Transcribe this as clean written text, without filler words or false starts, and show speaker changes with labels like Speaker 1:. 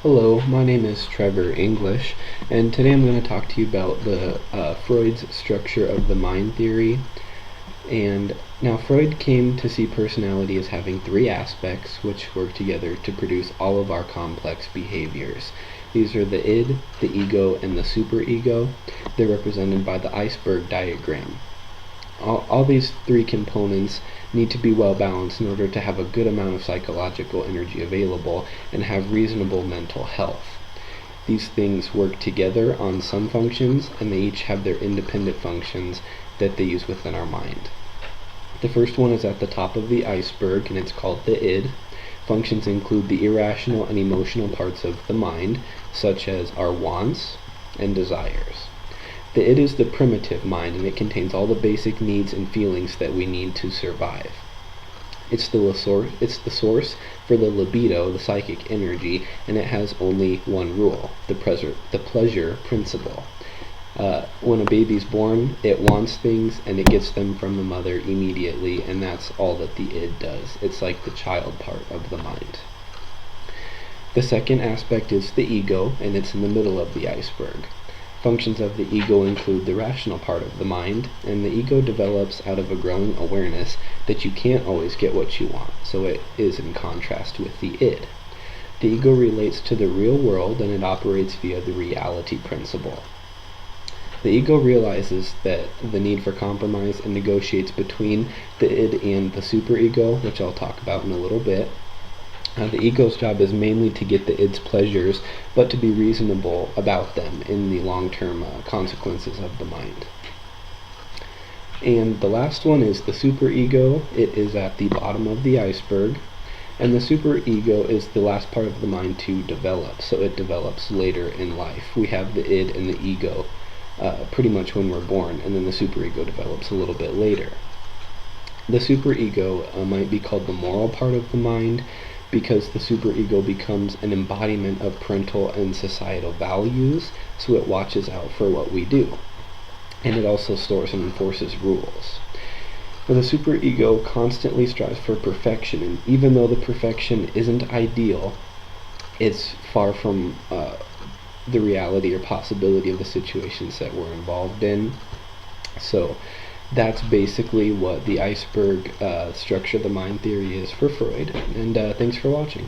Speaker 1: Hello, my name is Trevor English, and today I'm going to talk to you about the Freud's structure of the mind theory. And now Freud came to see personality as having three aspects which work together to produce all of our complex behaviors. These are the id, the ego, and the superego. They're represented by the iceberg diagram. All these three components need to be well balanced in order to have a good amount of psychological energy available and have reasonable mental health. These things work together on some functions, and they each have their independent functions that they use within our mind. The first one is at the top of the iceberg, and it's called the id. Functions include the irrational and emotional parts of the mind, such as our wants and desires. The id is the primitive mind, and it contains all the basic needs and feelings that we need to survive. It's the source for the libido, the psychic energy, and it has only one rule, the pleasure principle. When a baby's born, it wants things and it gets them from the mother immediately, and that's all that the id does. It's like the child part of the mind. The second aspect is the ego, and it's in the middle of the iceberg. Functions of the ego include the rational part of the mind, and the ego develops out of a growing awareness that you can't always get what you want, so it is in contrast with the id. The ego relates to the real world, and it operates via the reality principle. The ego realizes that the need for compromise and negotiates between the id and the superego, which I'll talk about in a little bit. The ego's job is mainly to get the id's pleasures, but to be reasonable about them in the long-term consequences of the mind. And the last one is the superego. It is at the bottom of the iceberg, and the superego is the last part of the mind to develop, so it develops later in life. We have the id and the ego pretty much when we're born, and then the superego develops a little bit later. The superego might be called the moral part of the mind, because the superego becomes an embodiment of parental and societal values, so it watches out for what we do. And it also stores and enforces rules. But the superego constantly strives for perfection, and even though the perfection isn't ideal, it's far from the reality or possibility of the situations that we're involved in. So that's basically what the iceberg structure of the mind theory is for Freud, and thanks for watching.